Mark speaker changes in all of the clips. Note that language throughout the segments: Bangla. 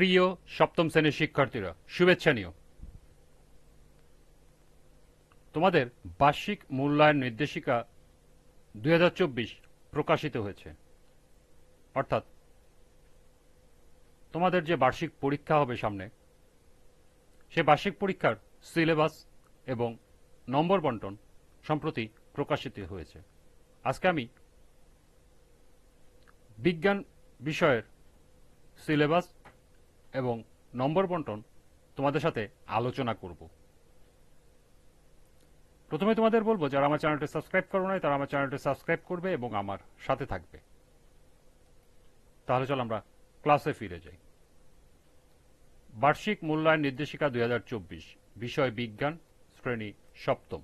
Speaker 1: প্রিয় সপ্তম শ্রেণীর শিক্ষার্থীরা, শুভেচ্ছা নিও। তোমাদের বার্ষিক মূল্যায়ন নির্দেশিকা 2024 প্রকাশিত হয়েছে। অর্থাৎ তোমাদের যে বার্ষিক পরীক্ষা হবে সামনে, সে বার্ষিক পরীক্ষার সিলেবাস এবং নম্বর বন্টন সম্প্রতি প্রকাশিত হয়েছে। আজকে আমি বিজ্ঞান বিষয়ের সিলেবাস এবং নম্বর বন্টন তোমাদের সাথে আলোচনা করব। প্রথমে তোমাদের বলবো, যারা আমার চ্যানেলটি সাবস্ক্রাইব করো নাই তারা আমার চ্যানেলটি সাবস্ক্রাইব করবে এবং আমার সাথে থাকবে। তাহলে চল আমরা ক্লাসে ফিরে যাই। বার্ষিক মূল্যায়ন নির্দেশিকা 2024, বিষয় বিজ্ঞান, শ্রেণী সপ্তম।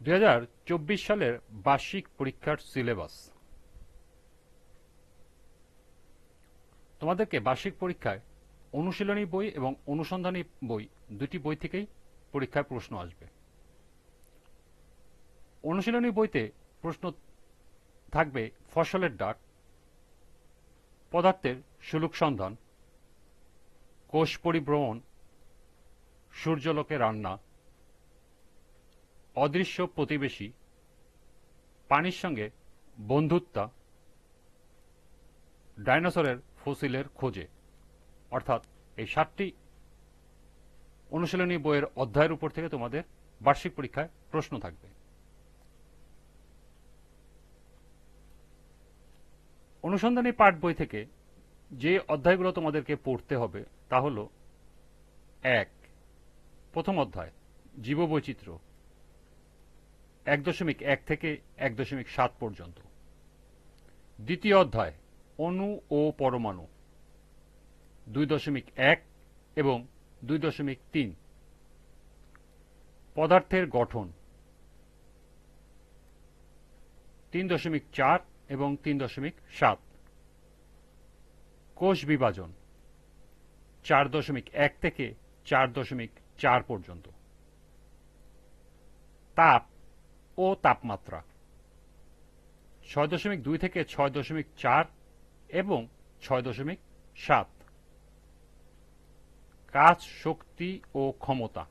Speaker 1: 2024 সালের বার্ষিক পরীক্ষার সিলেবাস। তোমাদেরকে বার্ষিক পরীক্ষায় অনুশীলনী বই এবং অনুসন্ধানী বই, দুটি বই থেকেই পরীক্ষায় প্রশ্ন আসবে। অনুশীলনী বইতে প্রশ্ন থাকবে ফসলের ডাক, পদার্থের সুলুক সন্ধান, কোষ পরিভ্রমণ, সূর্যলোকে রান্না, অদৃশ্য প্রতিবেশী, পানির সঙ্গে বন্ধুত্বা, ডাইনোসরের ফসিলের খোঁজে। অর্থাৎ এই 7টি অনুশীলনী বইয়ের অধ্যায়ের উপর থেকে তোমাদের বার্ষিক পরীক্ষায় প্রশ্ন থাকবে। অনুসন্ধানী পাঠ বই থেকে যে অধ্যায়গুলো তোমাদেরকে পড়তে হবে তা হল: 1, প্রথম অধ্যায় জীববৈচিত্র্য, 1.1 থেকে 1.7 পর্যন্ত। দ্বিতীয় অধ্যায় অণু ও পরমাণু, 2.1 এবং 2.3। পদার্থের গঠন, 3.4 এবং 3.7। কোষ বিভাজন, 4.1 থেকে 4.4 পর্যন্ত। তাপ ও তাপমাত্রা, 6.2 থেকে 6.4 এবং 6.7। কাজ, শক্তি ও ক্ষমতা,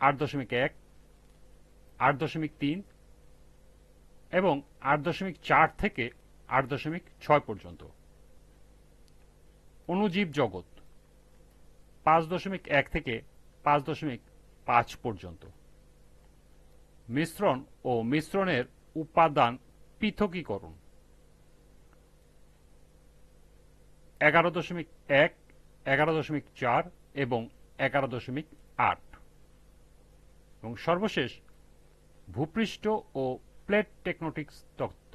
Speaker 1: 8.1, 8.3 এবং 8.4 থেকে 8.6 পর্যন্ত। অণুজীব জগৎ, 5.1 থেকে 5.5 পর্যন্ত। মিশ্রণ ও মিশ্রণের উপাদান পৃথকীকরণ, 11.1, 11.4 এবং 11.8। এবং সর্বশেষ ভূপৃষ্ঠ ও প্লেট টেকটোনিক্স তত্ত্ব,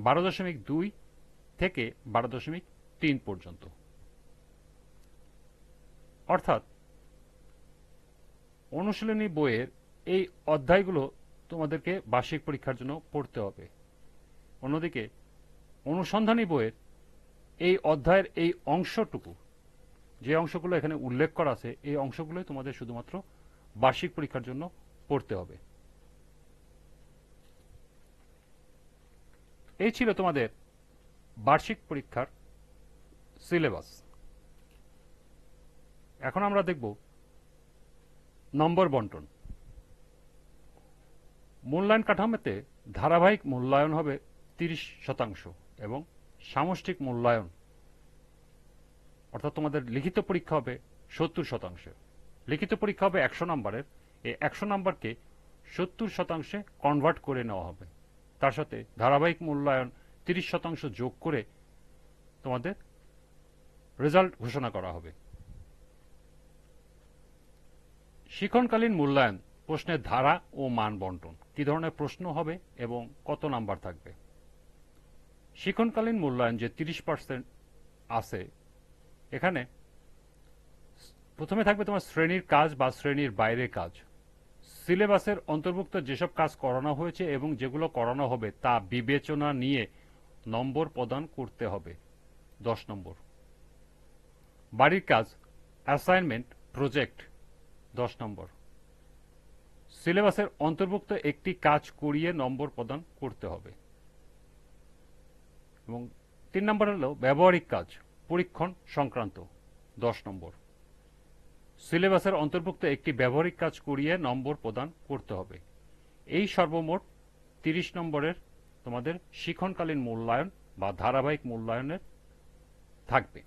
Speaker 1: 12.2 থেকে 12.3 পর্যন্ত। অর্থাৎ অনুশীলনী বইয়ের এই অধ্যায়গুলো তোমাদেরকে বার্ষিক পরীক্ষার জন্য পড়তে হবে। অন্যদিকে অনুসন্ধানী বইয়ের এই অধ্যায়ের এই অংশটুকু, যে অংশগুলো এখানে উল্লেখ করা আছে, এই অংশগুলোই তোমাদের শুধুমাত্র বার্ষিক পরীক্ষার জন্য পড়তে হবে। এই ছিল তোমাদের বার্ষিক পরীক্ষার সিলেবাস। এখন আমরা দেখব নম্বর বন্টন। মূল্যায়ন কাঠামোতে ধারাবাহিক মূল্যায়ন হবে 30% এবং সামষ্টিক মূল্যায়ন, অর্থাৎ তোমাদের লিখিত পরীক্ষা হবে 70%। লিখিত পরীক্ষা হবে 100 নম্বরের। এই 100 নম্বরকে 70% কনভার্ট করে নেওয়া হবে। তার সাথে ধারাবাহিক মূল্যায়ন 30% যোগ করে তোমাদের রেজাল্ট ঘোষণা করা হবে। শিক্ষণকালীন মূল্যায়ন, প্রশ্নের ধারা ও মান বন্টন, কি ধরনের প্রশ্ন হবে এবং কত নাম্বার থাকবে। শিক্ষণকালীন মূল্যায়ন যে 30% আছে, এখানে প্রথমে থাকবে তোমার শ্রেণীর কাজ বা শ্রেণীর বাইরের কাজ। সিলেবাসের অন্তর্ভুক্ত যেসব কাজ করানো হয়েছে এবং যেগুলো করানো হবে তা বিবেচনা নিয়ে নম্বর প্রদান করতে হবে, 10 নম্বর। বাড়ির কাজ, অ্যাসাইনমেন্ট, প্রজেক্ট, 10 নম্বর। সিলেবাসের অন্তর্ভুক্ত একটি কাজ করিয়ে নম্বর প্রদান করতে হবে। এবং 3 নম্বর হলো ব্যবহারিক কাজ পরীক্ষণ সংক্রান্ত 10 নম্বর। সিলেবাসের অন্তর্ভুক্ত একটি ব্যবহারিক কাজ করিয়ে নম্বর প্রদান করতে হবে। এই সর্বমোট 30 নম্বরের তোমাদের শিক্ষণকালীন মূল্যায়ন বা ধারাবাহিক মূল্যায়নের থাকবে।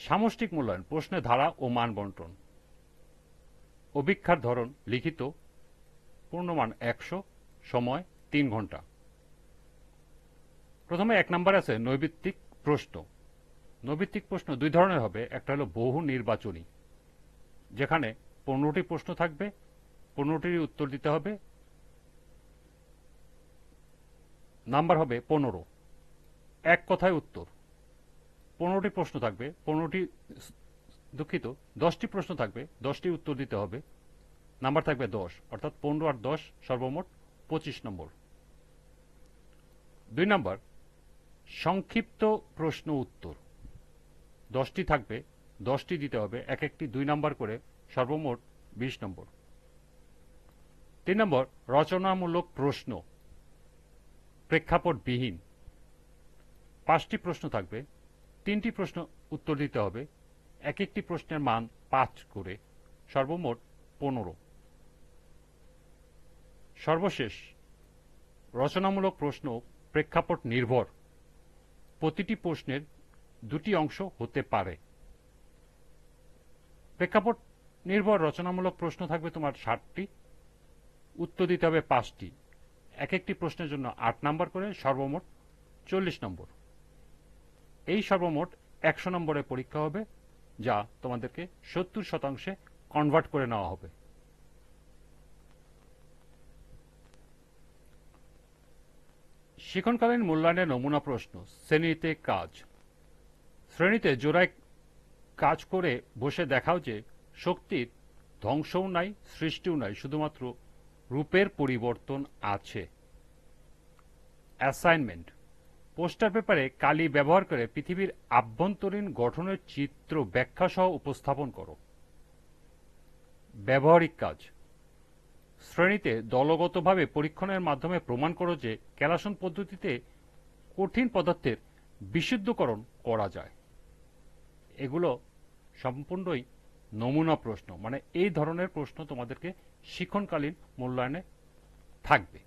Speaker 1: সামষ্টিক মূল্যায়ন প্রশ্নের ধারা ও মান বন্টন। অভিক্ষার ধরন লিখিত, পূর্ণমান 100, সময় 3 ঘন্টা। প্রথমে 1 নম্বর আছে নৈর্ব্যক্তিক প্রশ্ন। নৈর্ব্যক্তিক প্রশ্ন 2 ধরনের হবে, একটা হলো বহু নির্বাচনী, যেখানে 15টি প্রশ্ন থাকবে, 15টির উত্তর দিতে হবে, নাম্বার হবে 15। এক কথায় উত্তর। 15টি প্রশ্ন থাকবে, 10টি প্রশ্ন থাকবে, 10টি উত্তর দিতে হবে, নাম্বার থাকবে 10, অর্থাৎ 15 আর 10 সর্বমোট 25 নম্বর। 2 নম্বর সংক্ষিপ্ত প্রশ্ন উত্তর। 10টি থাকবে, 10টি দিতে হবে, এক একটি 2 নম্বর করে, সর্বমোট 20 নম্বর। 3 নম্বর রচনামূলক প্রশ্ন প্রেক্ষাপটবিহীন। 5টি প্রশ্ন থাকবে, 3টি প্রশ্ন উত্তর দিতে হবে, এক একটি প্রশ্নের মান 5 করে, সর্বমোট 15। সর্বশেষ রচনামূলক প্রশ্ন প্রেক্ষাপট নির্ভর। প্রতিটি প্রশ্নের 2টি অংশ হতে পারে। প্রেক্ষাপট নির্ভর রচনামূলক প্রশ্ন থাকবে তোমার 60টি, উত্তর দিতে হবে 5টি, এক একটি প্রশ্নের জন্য 8 নম্বর করে, সর্বমোট 40 নম্বর। এই সর্বমোট 100 নম্বরের পরীক্ষা হবে, যা তোমাদেরকে 70% কনভার্ট করে নেওয়া হবে। শিক্ষণকালীন মূল্যায়নের নমুনা প্রশ্ন। শ্রেণীতে কাজ। শ্রেণীতে জোড়ায় কাজ করে বসে দেখাও যে শক্তির ধ্বংসও নাই, সৃষ্টিও নাই, শুধুমাত্র রূপের পরিবর্তন আছে। অ্যাসাইনমেন্ট। পোস্টার পেপারে কালি ব্যবহার করে পৃথিবীর আভ্যন্তরীণ গঠনের চিত্র ব্যাখ্যা সহ উপস্থাপন করো। ব্যবহারিক কাজ। শ্রেণীতে দলগতভাবে পরীক্ষণের মাধ্যমে প্রমাণ করো যে ক্যালাসন পদ্ধতিতে কঠিন পদার্থের বিশুদ্ধকরণ করা যায়। এগুলো সম্পূর্ণই নমুনা প্রশ্ন, মানে এই ধরনের প্রশ্ন তোমাদেরকে শিক্ষণকালীন মূল্যায়নে থাকবে।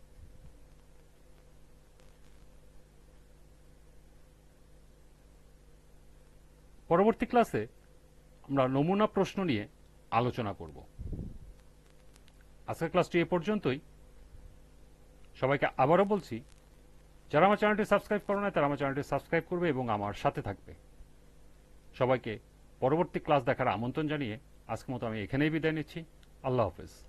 Speaker 1: পরবর্তী ক্লাসে আমরা নমুনা প্রশ্ন নিয়ে আলোচনা করব। আজকের ক্লাসটি এ পর্যন্তই। সবাইকে আবারও বলছি, যারা আমার চ্যানেলটি সাবস্ক্রাইব করো না তারা আমার চ্যানেলটি সাবস্ক্রাইব করবে এবং আমার সাথে থাকবে। সবাইকে পরবর্তী ক্লাস দেখার আমন্ত্রণ জানিয়ে আজকের মতো আমি এখানেই বিদায় নিচ্ছি। আল্লাহ হাফেজ।